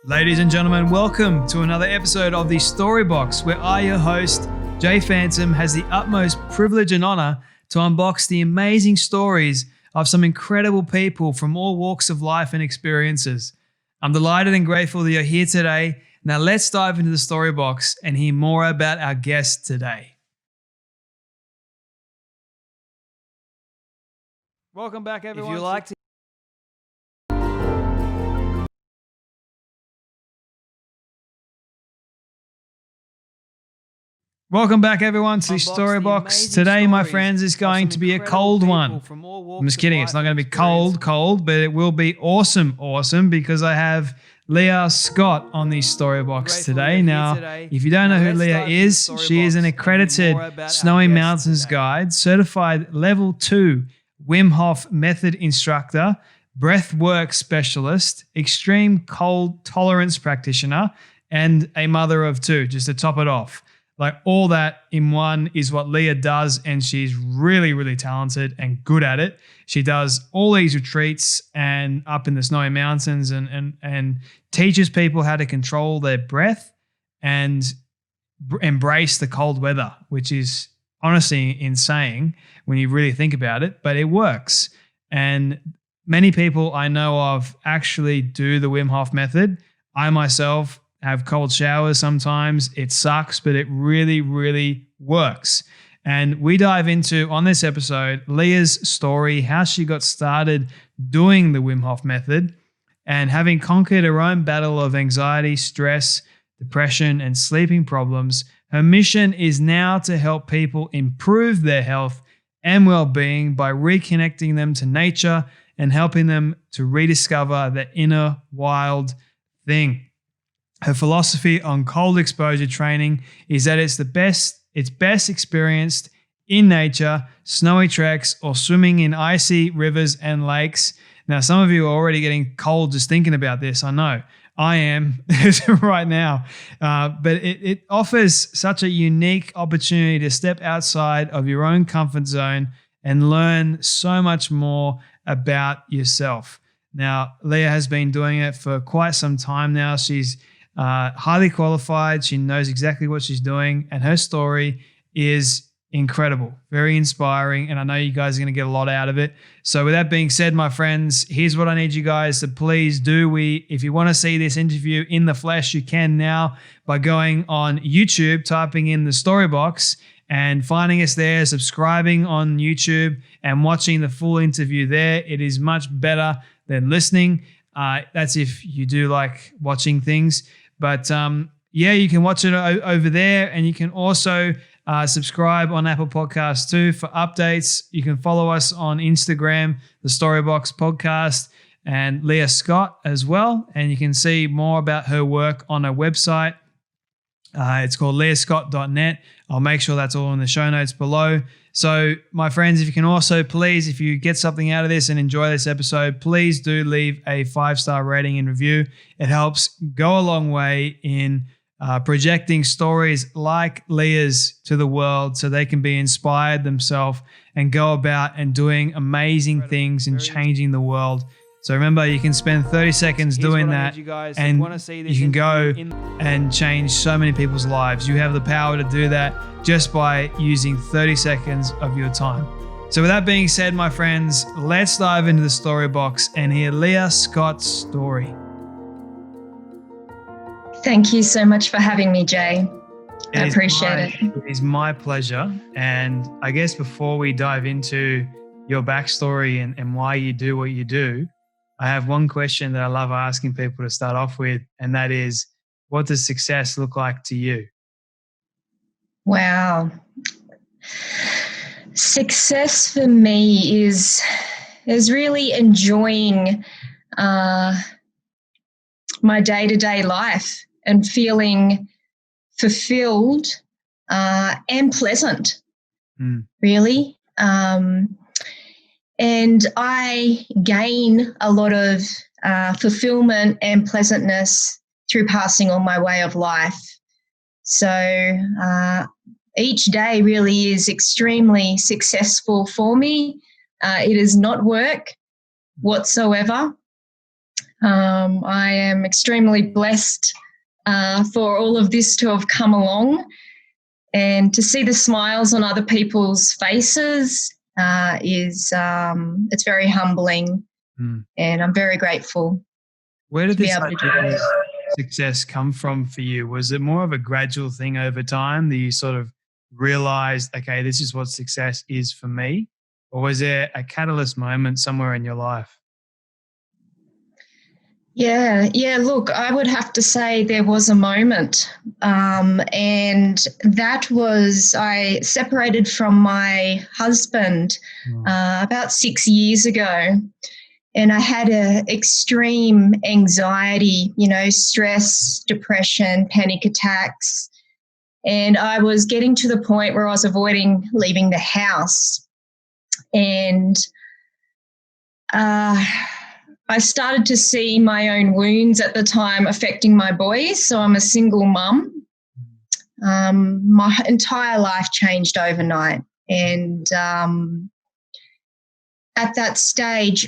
Ladies and gentlemen, welcome to another episode of the Storybox, where I, your host, Jay Phantom, has the utmost privilege and honor to unbox the amazing stories of some incredible people from all walks of life and experiences. I'm delighted and grateful that you're here today. Now let's dive into the Storybox and hear more about our guest today. Welcome back, everyone. If you like to Welcome back, everyone, to the Storybox. Today, my friends, is going to be a cold one. I'm just kidding. It's not going to be cold, but it will be awesome, because I have Leah Scott on the Storybox today. Now, if you don't know who Leah is, she is an accredited Snowy Mountains guide, certified level 2 Wim Hof Method Instructor, breathwork specialist, extreme cold tolerance practitioner, and a mother of 2, just to top it off. Like all that in one is what Leah does, and she's really, really talented and good at it. She does all these retreats and up in the Snowy Mountains and teaches people how to control their breath and embrace the cold weather, which is honestly insane when you really think about it, but it works. And many people I know of actually do the Wim Hof method. I myself have cold showers sometimes. It sucks, but it really, really works. And we dive into, on this episode, Leah's story, how she got started doing the Wim Hof method, and having conquered her own battle of anxiety, stress, depression, and sleeping problems. Her mission is now to help people improve their health and well-being by reconnecting them to nature and helping them to rediscover their inner wild thing. Her philosophy on cold exposure training is that it's best experienced in nature, snowy treks, or swimming in icy rivers and lakes. Now, some of you are already getting cold just thinking about this. I know. I am right now. But it offers such a unique opportunity to step outside of your own comfort zone and learn so much more about yourself. Now, Leah has been doing it for quite some time now. She's highly qualified. She knows exactly what she's doing, and her story is incredible, very inspiring, and I know you guys are going to get a lot out of it. So with that being said, my friends, here's what I need you guys to please do. If you want to see this interview in the flesh, you can now by going on YouTube, typing in the Storybox and finding us there, subscribing on YouTube and watching the full interview there. It is much better than listening. That's if you do like watching things. But you can watch it over there, and you can also subscribe on Apple Podcasts too for updates. You can follow us on Instagram, the Storybox Podcast, and Leah Scott as well. And you can see more about her work on her website. It's called leahscott.net. I'll make sure that's all in the show notes below. So, my friends, if you can also please, if you get something out of this and enjoy this episode, please do leave a 5-star rating and review. It helps go a long way in projecting stories like Leah's to the world so they can be inspired themselves and go about and doing amazing things and changing the world. So remember, you can spend 30 seconds doing that, and you can go and change so many people's lives. You have the power to do that just by using 30 seconds of your time. So with that being said, my friends, let's dive into the Storybox and hear Leah Scott's story. Thank you so much for having me, Jay. I appreciate it. It is my pleasure. And I guess before we dive into your backstory and why you do what you do, I have one question that I love asking people to start off with, and that is, what does success look like to you? Wow. Success for me is really enjoying my day-to-day life and feeling fulfilled and pleasant, really. And I gain a lot of fulfillment and pleasantness through passing on my way of life. So each day really is extremely successful for me. It is not work whatsoever. I am extremely blessed for all of this to have come along, and to see the smiles on other people's faces it's very humbling, and I'm very grateful. Where did to be this able to do that. success come from for you? Was it more of a gradual thing over time that you sort of realized, okay, this is what success is for me? Or was there a catalyst moment somewhere in your life? Yeah. Look, I would have to say there was a moment, and that was I separated from my husband about 6 years ago, and I had a extreme anxiety, stress, depression, panic attacks, and I was getting to the point where I was avoiding leaving the house, and I started to see my own wounds at the time affecting my boys. So I'm a single mum. My entire life changed overnight. And at that stage,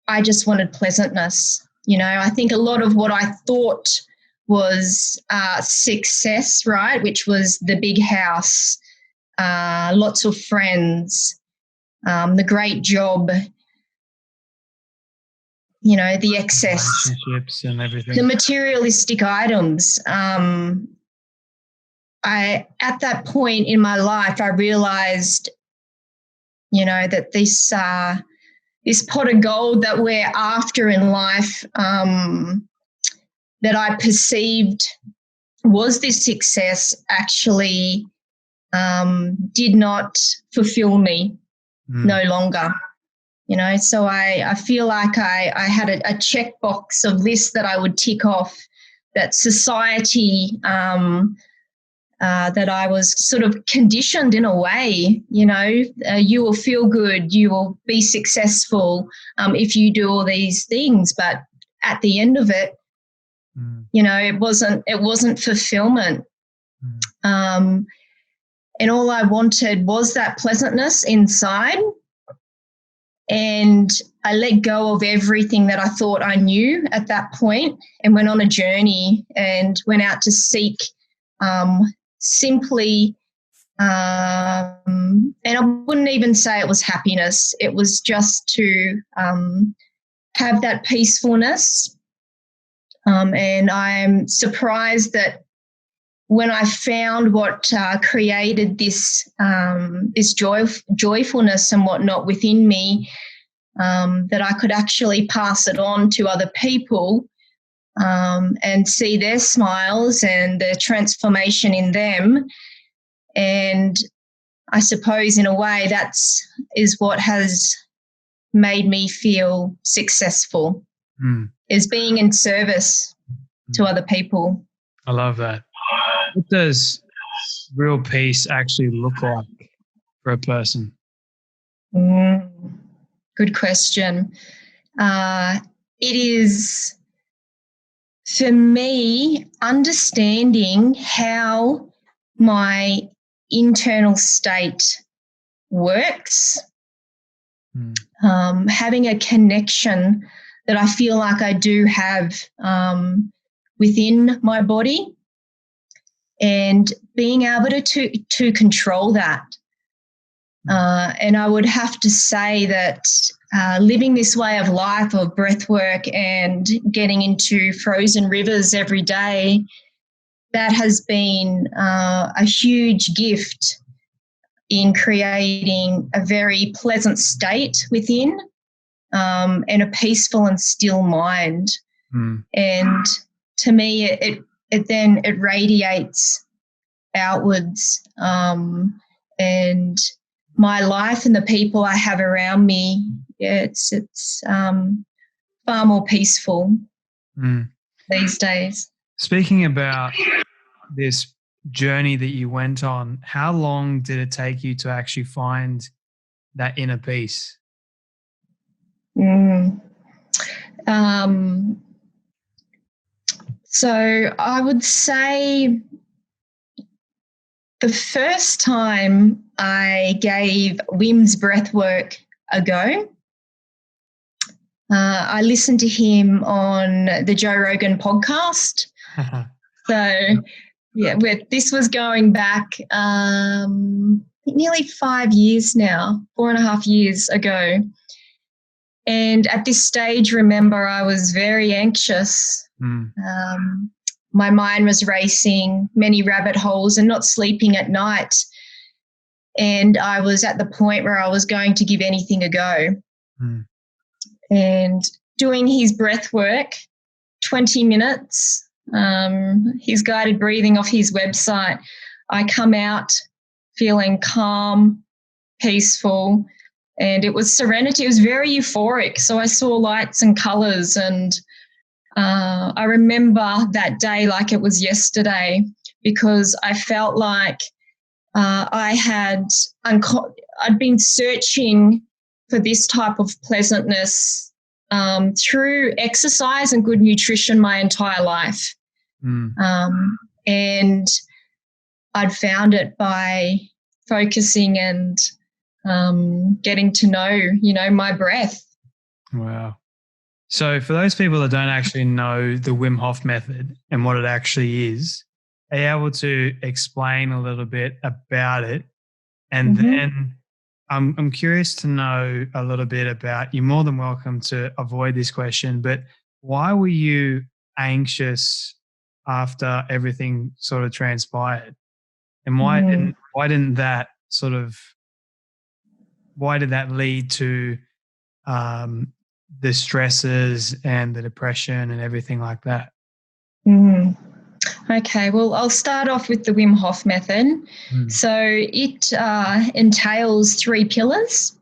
I just wanted pleasantness. I think a lot of what I thought was success, right, which was the big house, lots of friends, the great job, the excess, relationships and everything, the materialistic items. At that point in my life, I realized, that this pot of gold that we're after in life, that I perceived was this success, actually did not fulfill me no longer. So I feel like I had a checkbox of lists that I would tick off, that society, that I was sort of conditioned in a way, you will feel good, you will be successful if you do all these things. But at the end of it, it wasn't fulfillment. And all I wanted was that pleasantness inside. And I let go of everything that I thought I knew at that point, and went on a journey and went out to seek simply, and I wouldn't even say it was happiness. It was just to have that peacefulness. And I'm surprised that when I found what created this joyfulness and whatnot within me, that I could actually pass it on to other people, and see their smiles and the transformation in them. And I suppose in a way is what has made me feel successful, is being in service to other people. I love that. What does real peace actually look like for a person? Good question. It is, for me, understanding how my internal state works, having a connection that I feel like I do have within my body, and being able to control that. And I would have to say that living this way of life of breathwork and getting into frozen rivers every day, that has been a huge gift in creating a very pleasant state within, and a peaceful and still mind. And to me, it radiates outwards, and my life and the people I have around me, it's far more peaceful these days. Speaking about this journey that you went on, how long did it take you to actually find that inner peace? So I would say the first time I gave Wim's breathwork a go, I listened to him on the Joe Rogan podcast. So, yeah, this was going back nearly 5 years now, 4.5 years ago. And at this stage, remember, I was very anxious. My mind was racing, many rabbit holes, and not sleeping at night. And I was at the point where I was going to give anything a go. And doing his breath work, 20 minutes, his guided breathing off his website, I come out feeling calm, peaceful, and it was serenity. It was very euphoric. So I saw lights and colours, and I remember that day like it was yesterday, because I felt like I'd been searching for this type of pleasantness through exercise and good nutrition my entire life. And I'd found it by focusing and getting to know, my breath. Wow. So for those people that don't actually know the Wim Hof method and what it actually is, are you able to explain a little bit about it? And then I'm curious to know a little bit about, you're more than welcome to avoid this question, but why were you anxious after everything sort of transpired? And why did that lead to the stresses and the depression and everything like that? Okay, well, I'll start off with the Wim Hof method. So it entails 3 pillars.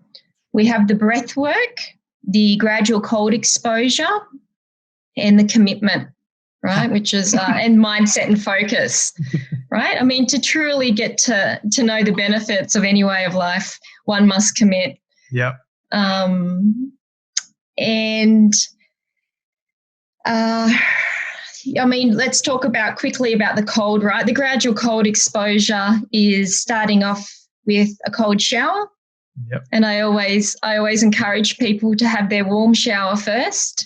We have the breath work, the gradual cold exposure, and the commitment, right, which is and mindset and focus, right? I mean, to truly get to know the benefits of any way of life, one must commit. Yep. Let's talk quickly about the cold, right? The gradual cold exposure is starting off with a cold shower. Yep. And I always encourage people to have their warm shower first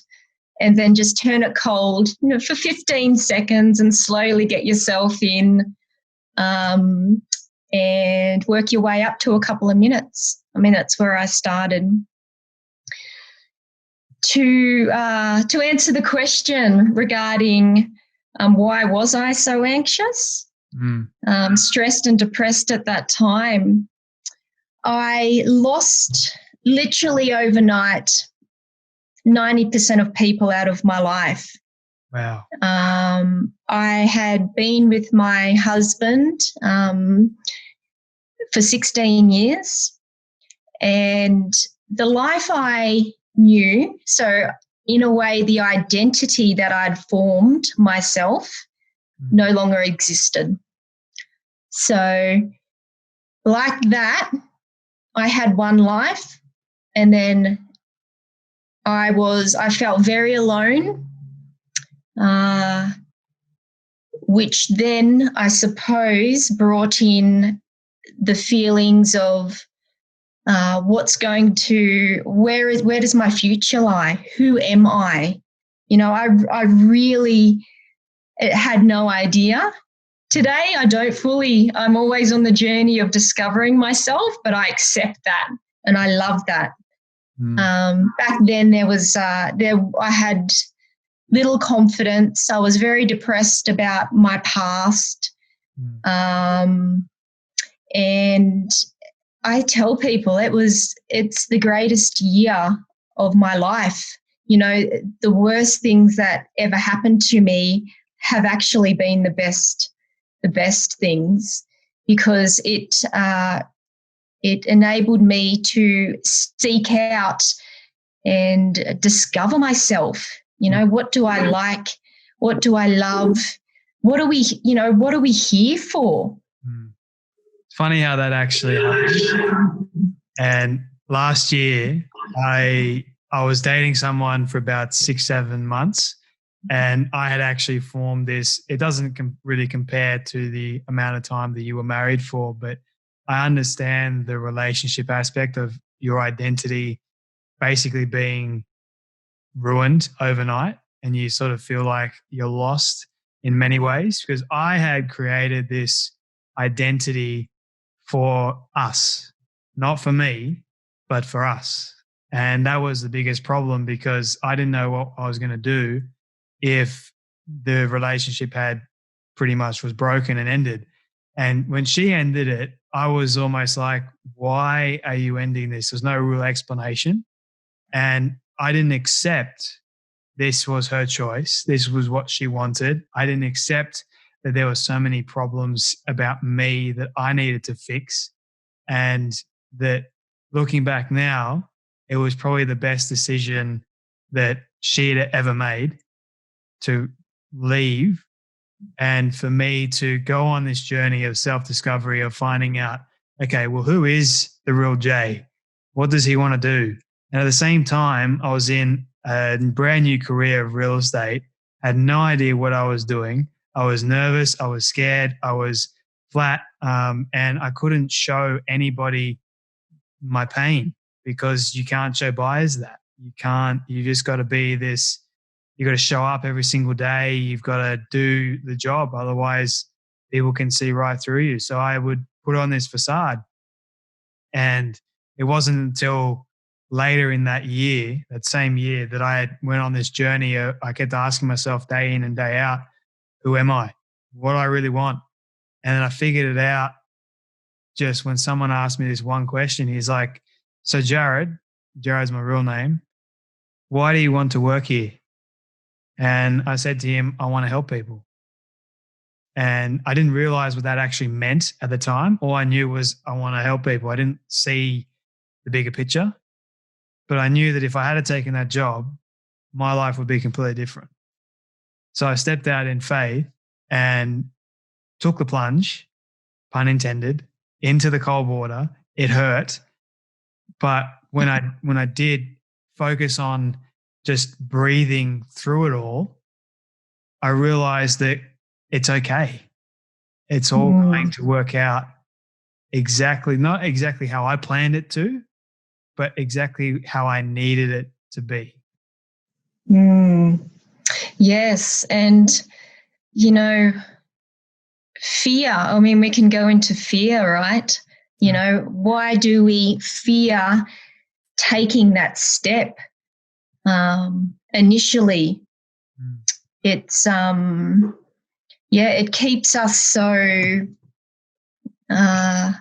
and then just turn it cold, for 15 seconds and slowly get yourself in and work your way up to a couple of minutes. I mean, that's where I started. To answer the question regarding why was I so anxious, stressed and depressed at that time, I lost literally overnight 90% of people out of my life. Wow. I had been with my husband for 16 years, and the life I knew, so in a way the identity that I'd formed myself no longer existed. So like that, I had one life, and then I felt very alone, which then I suppose brought in the feelings of where does my future lie? Who am I? I really had no idea. Today, I don't fully. I'm always on the journey of discovering myself, but I accept that and I love that. Back then, I had little confidence. I was very depressed about my past, and I tell people it's the greatest year of my life. The worst things that ever happened to me have actually been the best things, because it enabled me to seek out and discover myself. What do I like? What do I love? What are we here for? It's funny how that actually happened. And last year, I was dating someone for about 6-7 months, and I had actually formed this. It doesn't really compare to the amount of time that you were married for, but I understand the relationship aspect of your identity basically being ruined overnight and you sort of feel like you're lost in many ways, because I had created this identity for us, not for me, but for us. And that was the biggest problem, because I didn't know what I was going to do if the relationship had pretty much was broken and ended. And when she ended it, I was almost like, why are you ending this? There's no real explanation. And I didn't accept this was her choice. This was what she wanted. I didn't accept that there were so many problems about me that I needed to fix. And that looking back now, it was probably the best decision that she had ever made to leave, and for me to go on this journey of self-discovery, of finding out, okay, well, who is the real Jay? What does he want to do? And at the same time, I was in a brand new career of real estate, had no idea what I was doing. I was nervous. I was scared. I was flat. And I couldn't show anybody my pain, because you can't show buyers that. You just got to be this. You got to show up every single day. You've got to do the job. Otherwise, people can see right through you. So I would put on this facade. And it wasn't until later in that year, that same year, that I went on this journey. I kept asking myself day in and day out, who am I? What do I really want? And then I figured it out just when someone asked me this one question. He's like, so Jared's my real name, why do you want to work here? And I said to him, I want to help people. And I didn't realize what that actually meant at the time. All I knew was I want to help people. I didn't see the bigger picture, but I knew that if I had taken that job, my life would be completely different. So I stepped out in faith and took the plunge, pun intended, into the cold water. It hurt. But when I did focus on just breathing through it all, I realized that it's okay. It's all going to work out not exactly how I planned it to, but exactly how I needed it to be. Yes. And, fear, I mean, we can go into fear, right? Why do we fear taking that step? Initially, it's it keeps us so I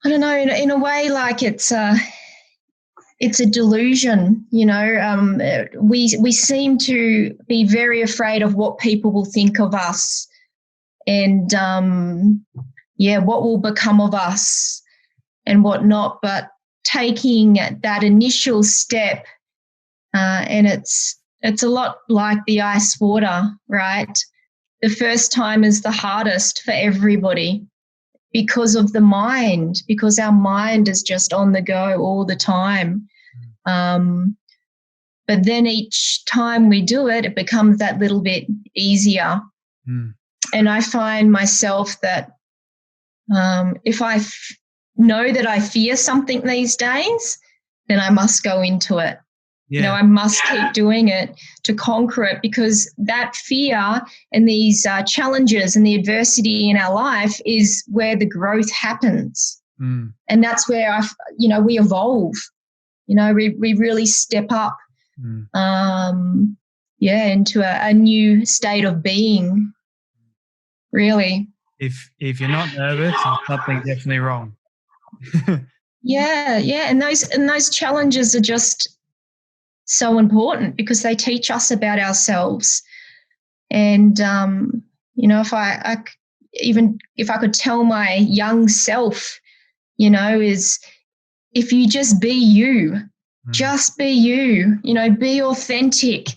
don't know, in a way, like it's a delusion. We seem to be very afraid of what people will think of us, and what will become of us and what not. But taking that initial step, and it's a lot like the ice water, right? The first time is the hardest for everybody because of the mind, because our mind is just on the go all the time. But then each time we do it, it becomes that little bit easier. And I find myself that if I know that I fear something these days, then I must go into it. Yeah. I must keep doing it to conquer it, because that fear and these challenges and the adversity in our life is where the growth happens. And that's where we evolve. We really step up into a new state of being, really. If you're not nervous, something's definitely wrong. And those challenges are just so important, because they teach us about ourselves. And if I could tell my young self, is if you just be you, be authentic,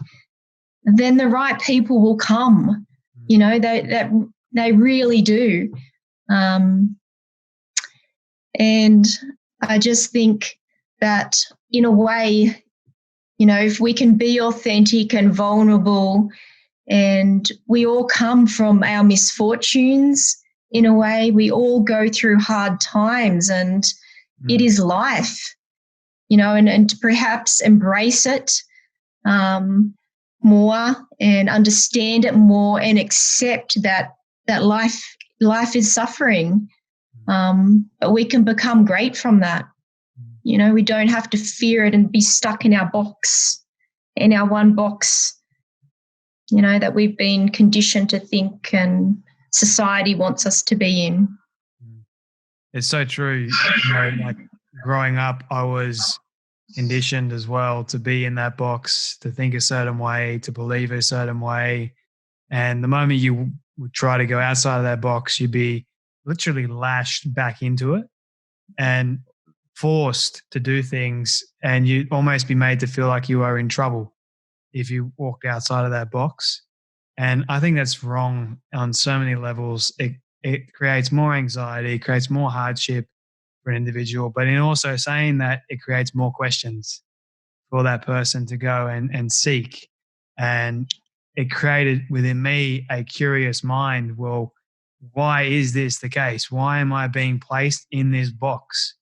then the right people will come. They really do. And I just think that in a way, if we can be authentic and vulnerable, and we all come from our misfortunes, in a way, we all go through hard times, and it is life, and to perhaps embrace it, more and understand it more and accept that life is suffering. But we can become great from that. You know, we don't have to fear it and be stuck in our box, in our one box, you know, that we've been conditioned to think and society wants us to be in. It's so true. You know, like growing up, I was conditioned as well to be in that box, to think a certain way, to believe a certain way. And the moment you would try to go outside of that box, you'd be literally lashed back into it and forced to do things, and you'd almost be made to feel like you are in trouble if you walked outside of that box. And I think that's wrong on so many levels. It creates more anxiety, it creates more hardship for an individual, but in also saying that, it creates more questions for that person to go and seek. And it created within me a curious mind. Well, why is this the case? Why am I being placed in this box?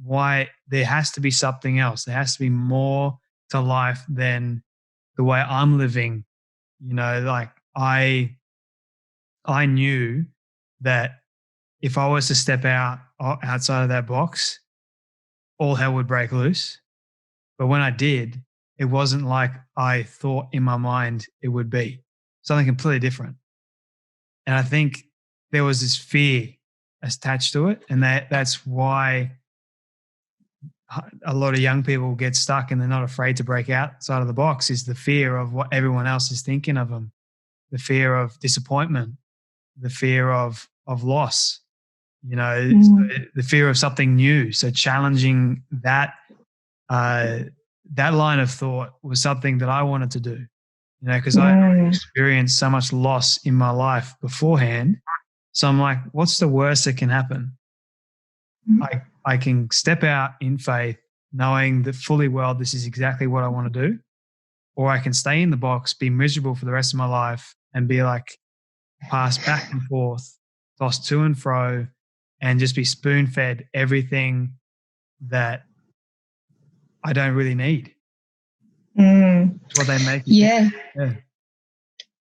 Why? There has to be something else. There has to be more to life than the way I'm living. You know, like I knew that if I was to step outside of that box, all hell would break loose. But when I did, it wasn't like I thought in my mind it would be. Something completely different. And I think there was this fear attached to it. And that's why a lot of young people get stuck and they're not afraid to break outside of the box, is the fear of what everyone else is thinking of them, the fear of disappointment, the fear of loss, you know, the fear of something new. So challenging that line of thought was something that I wanted to do, you know, because I experienced so much loss in my life beforehand. So I'm like, what's the worst that can happen? I can step out in faith, knowing that fully well this is exactly what I want to do, or I can stay in the box, be miserable for the rest of my life, and be like passed back and forth, tossed to and fro, and just be spoon-fed everything that I don't really need. It's what they make you think.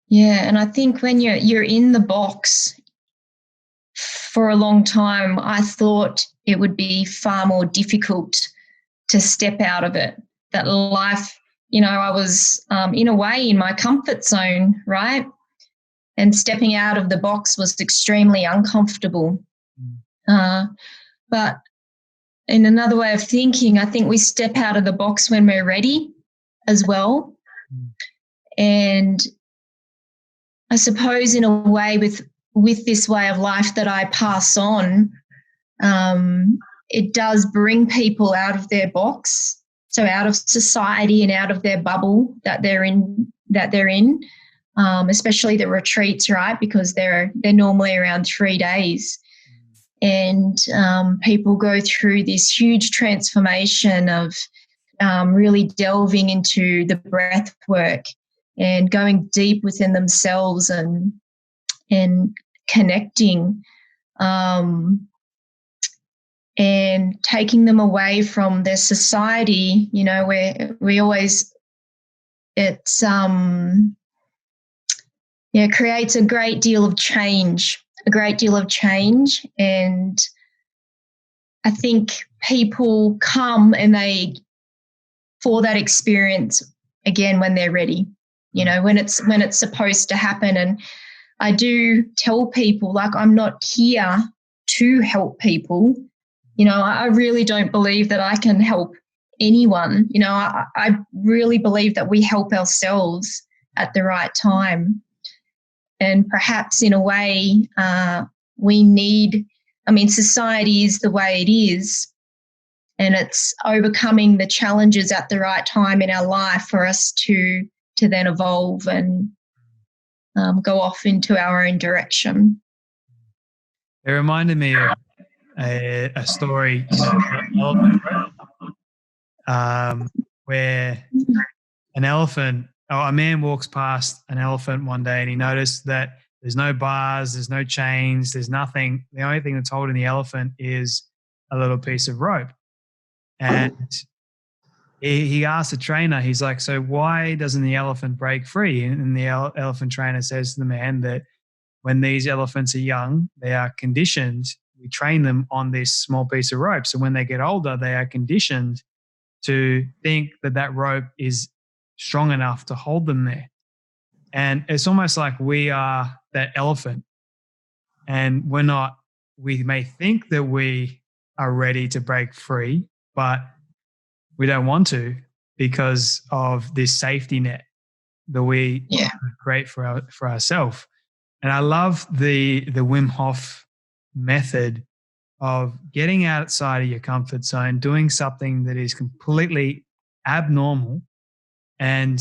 Yeah, and I think when you're in the box for a long time, I thought it would be far more difficult to step out of it. That life, you know, I was in a way in my comfort zone, right? And stepping out of the box was extremely uncomfortable. But in another way of thinking, I think we step out of the box when we're ready as well. And I suppose in a way with this way of life that I pass on, it does bring people out of their box, so out of society and out of their bubble that they're in, especially the retreats, right? Because they're normally around 3 days. And people go through this huge transformation of really delving into the breath work and going deep within themselves and connecting and taking them away from their society, you know, where we always, it's creates a great deal of change. And I think people come and for that experience again when they're ready, you know, when it's supposed to happen. And I do tell people, like, I'm not here to help people. You know, I really don't believe that I can help anyone. You know, I really believe that we help ourselves at the right time. And perhaps in a way society is the way it is, and it's overcoming the challenges at the right time in our life for us to then evolve and go off into our own direction. It reminded me of a story, where a man walks past an elephant one day and he noticed that there's no bars, there's no chains, there's nothing. The only thing that's holding the elephant is a little piece of rope. And he asked the trainer, he's like, so why doesn't the elephant break free? And the elephant trainer says to the man that when these elephants are young, they are conditioned. We train them on this small piece of rope. So when they get older, they are conditioned to think that that rope is strong enough to hold them there. And it's almost like we are that elephant, and we're not. We may think that we are ready to break free, but we don't want to because of this safety net that we create for ourselves. And I love the Wim Hof method of getting outside of your comfort zone, doing something that is completely abnormal, and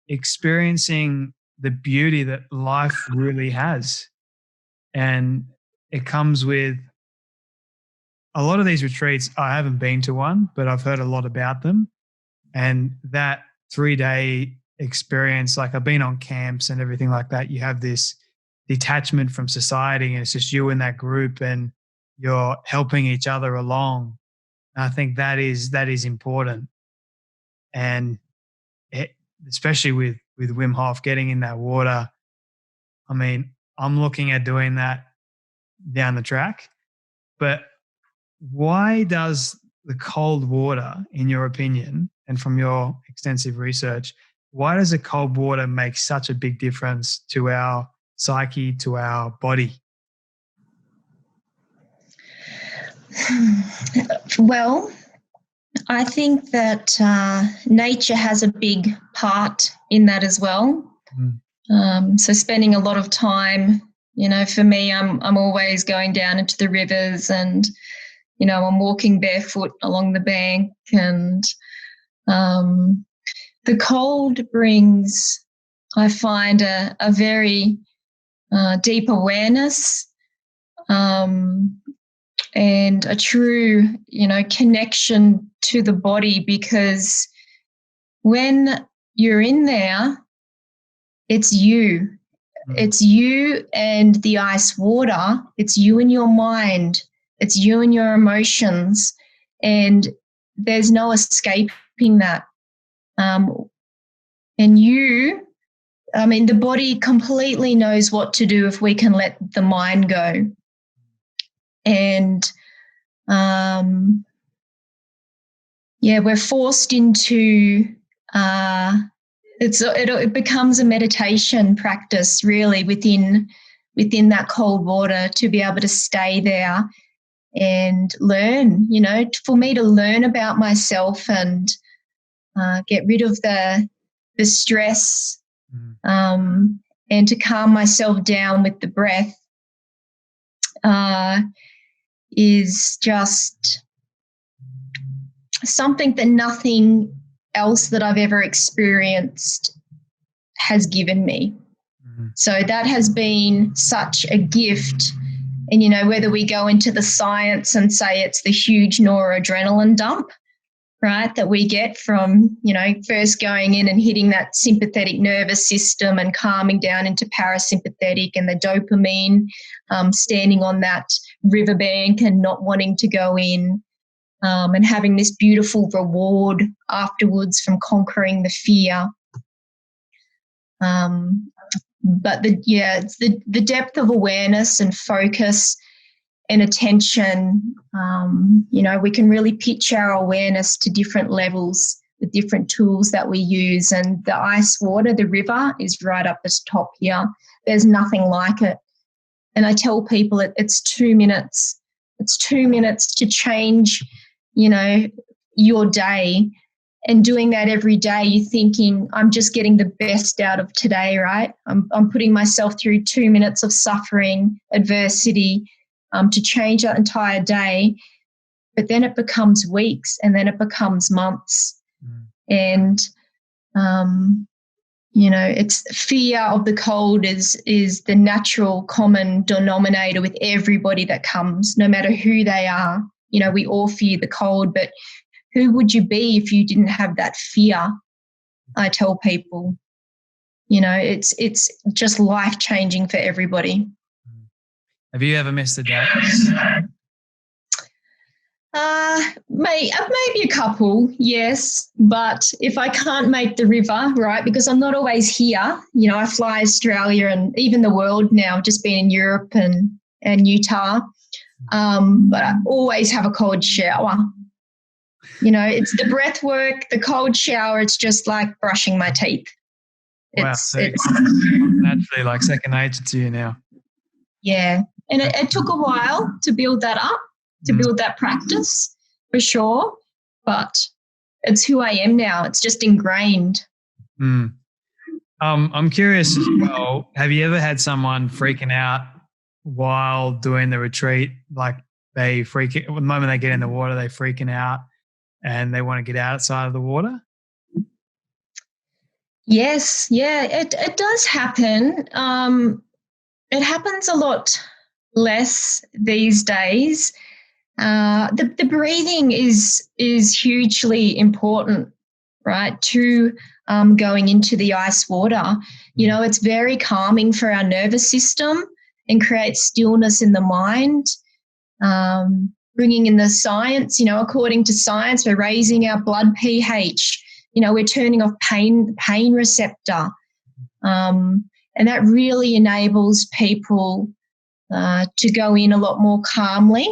experiencing the beauty that life really has. And it comes with a lot of these retreats. I haven't been to one, but I've heard a lot about them. And that 3-day experience, like I've been on camps and everything like that, you have this detachment from society, and it's just you and that group, and you're helping each other along. And I think that is important. And especially with Wim Hof, getting in that water. I mean, I'm looking at doing that down the track, but why does the cold water, in your opinion, and from your extensive research, why does the cold water make such a big difference to our psyche, to our body? Well, I think that nature has a big part in that as well. So spending a lot of time, for me, I'm always going down into the rivers, and, I'm walking barefoot along the bank, and the cold brings, I find, a very deep awareness and a true, connection to the body, because when you're in there, it's you. It's you and the ice water. It's you and your mind. It's you and your emotions. And there's no escaping that. And the body completely knows what to do if we can let the mind go. And we're forced into it becomes a meditation practice, really, within that cold water, to be able to stay there and learn, for me to learn about myself and get rid of the stress, and to calm myself down with the breath is just something that nothing else that I've ever experienced has given me. So that has been such a gift. And, whether we go into the science and say it's the huge noradrenaline dump, right, that we get from, first going in and hitting that sympathetic nervous system and calming down into parasympathetic, and the dopamine, standing on that riverbank and not wanting to go in, and having this beautiful reward afterwards from conquering the fear. But it's the depth of awareness and focus and attention. We can really pitch our awareness to different levels with different tools that we use. And the ice water, the river, is right up the top here. There's nothing like it. And I tell people it's 2 minutes. It's 2 minutes to change, your day. And doing that every day, you're thinking, I'm just getting the best out of today, right? I'm putting myself through 2 minutes of suffering, adversity, to change that entire day. But then it becomes weeks, and then it becomes months. And, it's fear of the cold is the natural common denominator with everybody that comes, no matter who they are. We all fear the cold, but who would you be if you didn't have that fear? I tell people, it's just life-changing for everybody. Have you ever missed a day? Maybe a couple, yes. But if I can't make the river, right, because I'm not always here, I fly Australia and even the world now. I've just been in Europe and Utah, but I always have a cold shower. It's the breath work, the cold shower. It's just like brushing my teeth. Wow, so it's naturally like second nature to you now. Yeah, and it took a while to build that up, to build that practice for sure, but it's who I am now. It's just ingrained. I'm curious as well, have you ever had someone freaking out while doing the retreat? Like the moment they get in the water, they're freaking out and they want to get outside of the water? Yes, yeah, it does happen. It happens a lot less these days. The breathing is hugely important, right, to going into the ice water. It's very calming for our nervous system and creates stillness in the mind. Bringing in the science, according to science, we're raising our blood pH. We're turning off pain receptor. And that really enables people to go in a lot more calmly.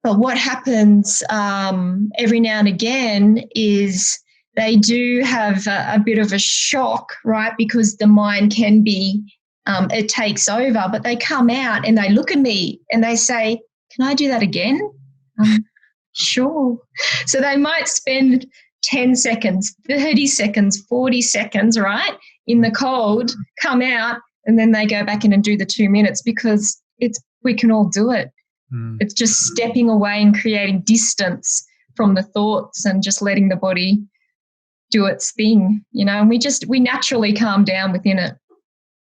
But what happens every now and again is they do have a bit of a shock, right? Because the mind can be, it takes over, but they come out and they look at me and they say, "Can I do that again?" Sure. So they might spend 10 seconds, 30 seconds, 40 seconds, right, in the cold, come out, and then they go back in and do the 2 minutes because we can all do it. It's just stepping away and creating distance from the thoughts and just letting the body do its thing, and we naturally calm down within it.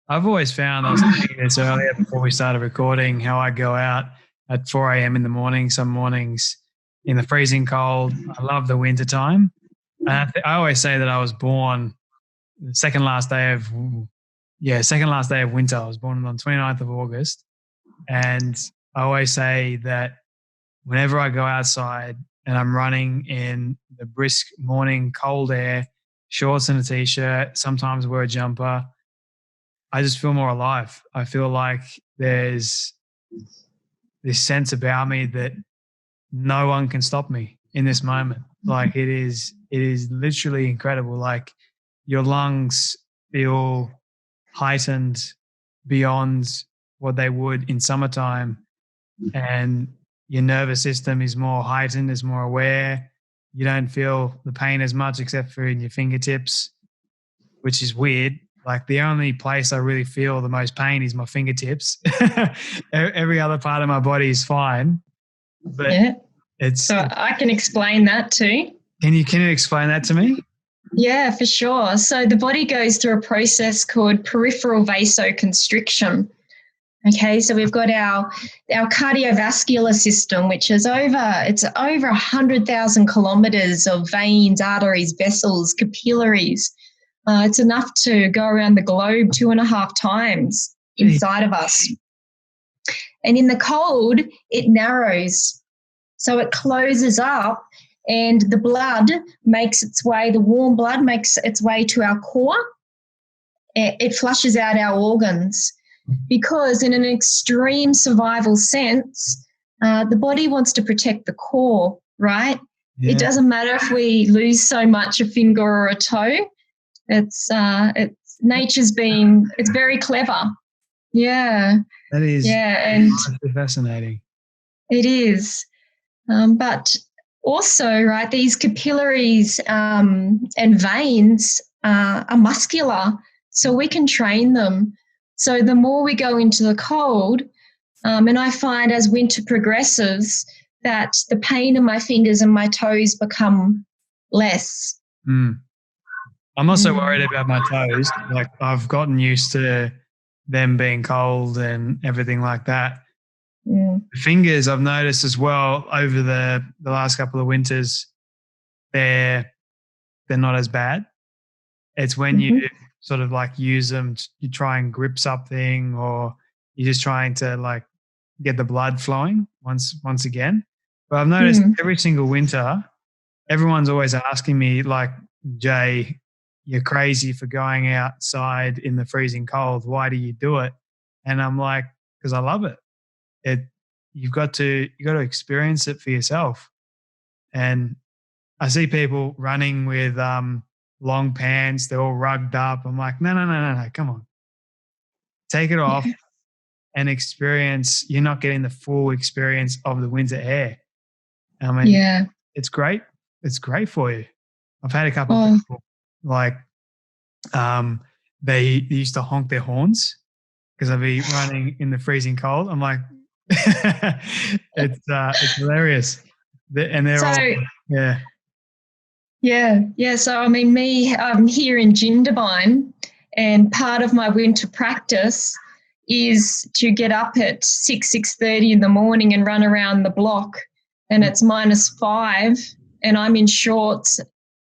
I've always found, I was thinking this earlier before we started recording, how I go out at 4 a.m. in the morning, some mornings in the freezing cold. I love the winter time. And I always say that I was born the second last day of winter. I was born on the 29th of August. And I always say that whenever I go outside and I'm running in the brisk morning cold air, shorts and a t-shirt, sometimes wear a jumper, I just feel more alive. I feel like there's this sense about me that no one can stop me in this moment. Like it is literally incredible. Like your lungs feel heightened beyond what they would in summertime, and your nervous system is more heightened, is more aware. You don't feel the pain as much except for in your fingertips, which is weird. Like the only place I really feel the most pain is my fingertips. Every other part of my body is fine. But so I can explain that too. Can you explain that to me? Yeah, for sure. So the body goes through a process called peripheral vasoconstriction. Okay, so we've got our cardiovascular system, which is over 100,000 kilometers of veins, arteries, vessels, capillaries. It's enough to go around the globe 2.5 times inside of us. And in the cold, it narrows. So it closes up and the warm blood makes its way to our core. It flushes out our organs. Because in an extreme survival sense, the body wants to protect the core, right? Yeah. It doesn't matter if we lose so much a finger or a toe. It's very clever. Yeah. That is fascinating. It is. But also, right, these capillaries and veins are muscular, so we can train them. So the more we go into the cold, and I find as winter progresses that the pain in my fingers and my toes become less. I'm also worried about my toes. Like I've gotten used to them being cold and everything like that. The fingers I've noticed as well over the last couple of winters, they're not as bad. It's when you sort of like use them, you try and grip something, or you're just trying to like get the blood flowing once again. But I've noticed every single winter, everyone's always asking me like, Jay, you're crazy for going outside in the freezing cold. Why do you do it? And I'm like, because I love it. You've got to experience it for yourself. And I see people running with long pants. They're all rugged up. I'm like, no, come on. Take it off and experience. You're not getting the full experience of the winter air. I mean, it's great. It's great for you. I've had a couple of people like they used to honk their horns because I'd be running in the freezing cold. I'm like, it's hilarious. And they're all, Yeah. So, I mean, I'm here in Jindabyne, and part of my winter practice is to get up at 6:30 in the morning and run around the block, and it's -5 and I'm in shorts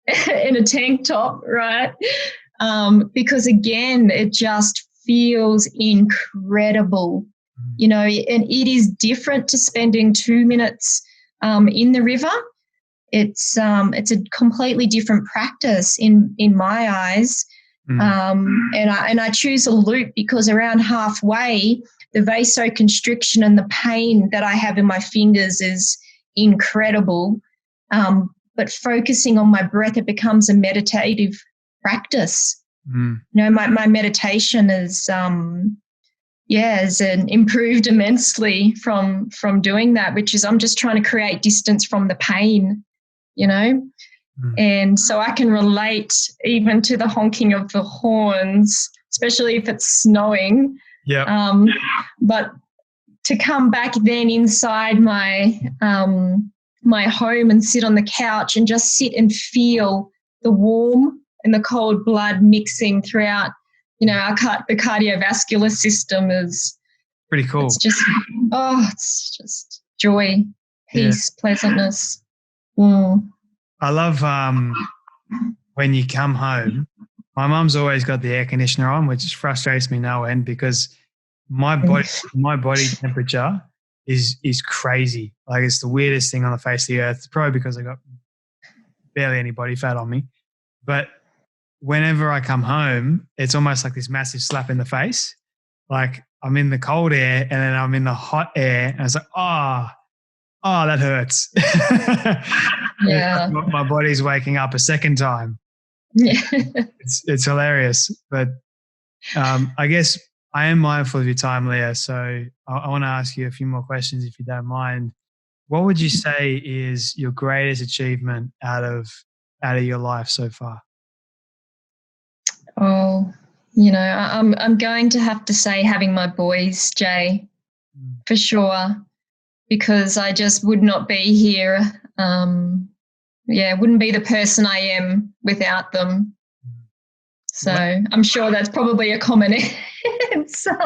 in a tank top, right? Because, again, it just feels incredible, and it is different to spending 2 minutes in the river. It's a completely different practice in my eyes. And I choose a loop because around halfway, the vasoconstriction and the pain that I have in my fingers is incredible. But focusing on my breath, it becomes a meditative practice. My meditation is improved immensely from doing that, which is I'm just trying to create distance from the pain, and so I can relate even to the honking of the horns, especially if it's snowing. But to come back then inside my home and sit on the couch and just sit and feel the warm and the cold blood mixing throughout, the cardiovascular system is pretty cool. It's just joy, peace, pleasantness. I love when you come home. My mum's always got the air conditioner on, which frustrates me no end because my body temperature is crazy. Like, it's the weirdest thing on the face of the earth. It's probably because I got barely any body fat on me. But whenever I come home, it's almost like this massive slap in the face. Like, I'm in the cold air and then I'm in the hot air, and it's like, oh, that hurts. My body's waking up a second time. It's hilarious. But I guess I am mindful of your time, Leah. So I want to ask you a few more questions, if you don't mind. What would you say is your greatest achievement out of your life so far? Oh, I'm going to have to say having my boys, Jay, for sure, because I just would not be here. Wouldn't be the person I am without them. So I'm sure that's probably a common answer.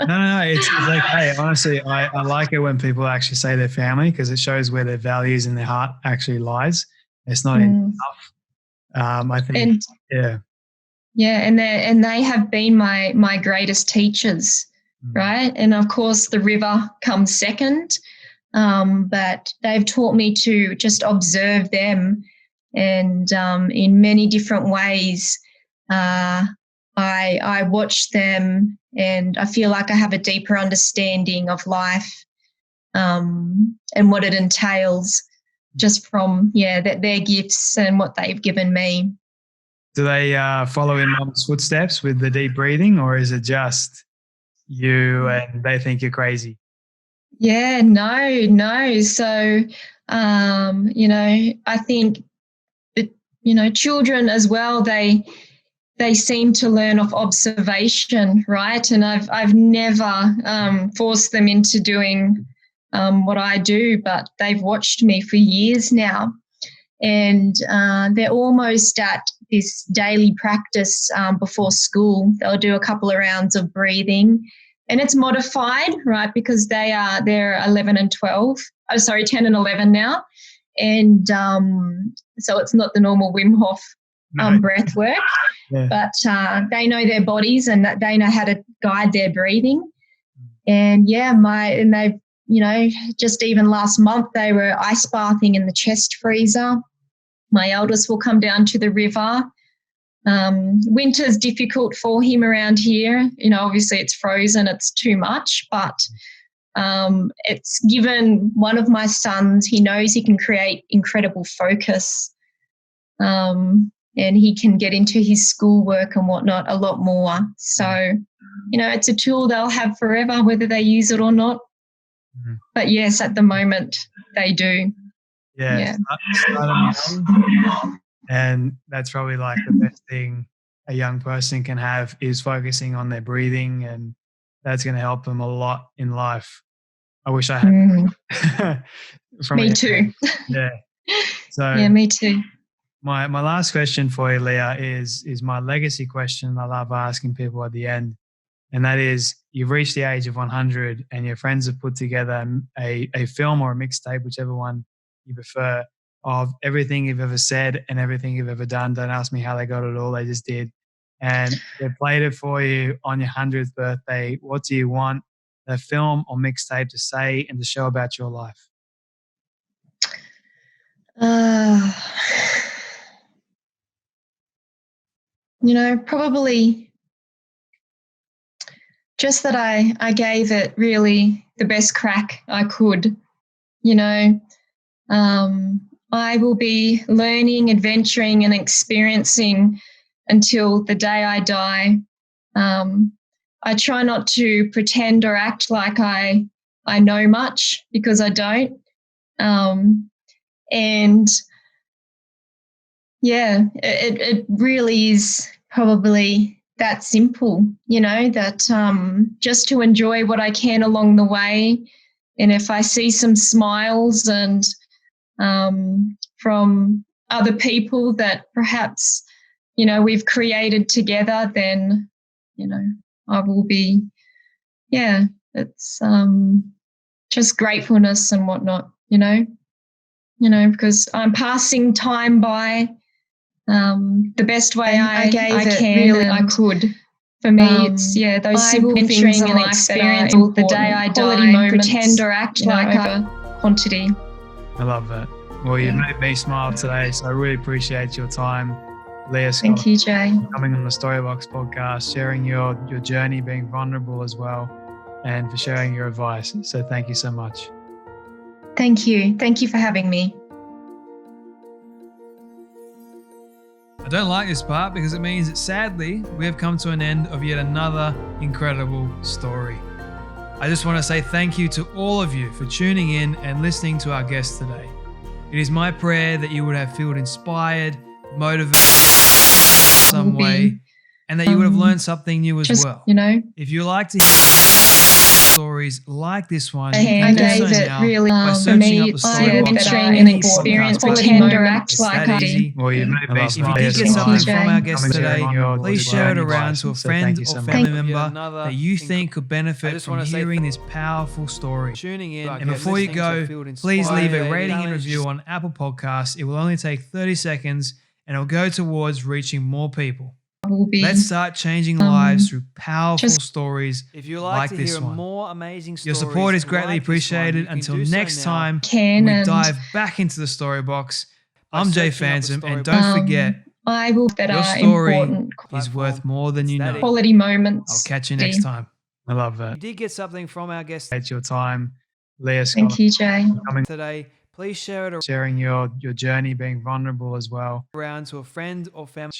No, it's okay. Honestly, I like it when people actually say their family, because it shows where their values and their heart actually lies. It's not enough. I think, and they have been my greatest teachers, right? And of course, the river comes second, but they've taught me to just observe them, and in many different ways. I watch them, and I feel like I have a deeper understanding of life, and what it entails, just from their gifts and what they've given me. Do they follow in Mum's footsteps with the deep breathing, or is it just you and they think you're crazy? Yeah, no. So, I think that, children as well, they seem to learn off observation, right? And I've never forced them into doing what I do, but they've watched me for years now. And they're almost at this daily practice before school. They'll do a couple of rounds of breathing, and it's modified, right? Because they're 11 and 12. 10 and 11 now, and so it's not the normal Wim Hof breath work, but they know their bodies and that they know how to guide their breathing. And they've just even last month they were ice bathing in the chest freezer. My eldest will come down to the river. Winter's difficult for him around here. Obviously it's frozen, it's too much, but it's given one of my sons, he knows he can create incredible focus, and he can get into his schoolwork and whatnot a lot more. So, it's a tool they'll have forever, whether they use it or not. Mm-hmm. But yes, at the moment they do. Yeah. Start them young. And that's probably like the best thing a young person can have is focusing on their breathing, and that's going to help them a lot in life. I wish I had. Me too. Yeah. So yeah, me too. My last question for you, Leah, is my legacy question I love asking people at the end. And that is, you've reached the age of 100 and your friends have put together a film or a mixtape, whichever one you prefer, of everything you've ever said and everything you've ever done. Don't ask me how they got it all. They just did. And they played it for you on your 100th birthday. What do you want the film or mixtape to say and to show about your life? Probably just that I gave it really the best crack I could. I will be learning, adventuring and experiencing until the day I die. I try not to pretend or act like I know much, because I don't. And yeah, it really is probably that simple, that just to enjoy what I can along the way. And if I see some smiles and from other people that perhaps, we've created together, then, I will be, it's just gratefulness and whatnot, because I'm passing time by the best way I can, really I could. For me, it's those simple things and experience the day I die. Pretend or act like quantity. I love that. Well, you've made me smile today, so I really appreciate your time, Leah. Thank you, Jay. Coming on the Storybox podcast, sharing your journey, being vulnerable as well, and for sharing your advice. So thank you so much. Thank you. Thank you for having me. I don't like this part because it means that sadly we have come to an end of yet another incredible story. I just want to say thank you to all of you for tuning in and listening to our guest today. It is my prayer that you would have felt inspired, motivated in some way, and that you would have learned something new as well. If you like to hear stories like this one, you can do so now really, by searching up the Storybox and experience, pretend or act like I did. Well, if you did get something from our guest today, please share it around to a friend or family member that you think could benefit from hearing this powerful story. And before you go, please leave a rating and review on Apple Podcasts. It will only take 30 seconds and it will go towards reaching more people. Let's start changing lives through powerful stories like this one. Your support is greatly appreciated. Until next time, we dive back into the Storybox. I'm Jay Phantom, and don't forget, your story is worth more than you know. Quality moments. I'll catch you next time. I love that. You did get something from our guest. It's your time, Leah. Thank you, Jay. Coming today. Please share it. Sharing your journey, being vulnerable as well, around to a friend or family.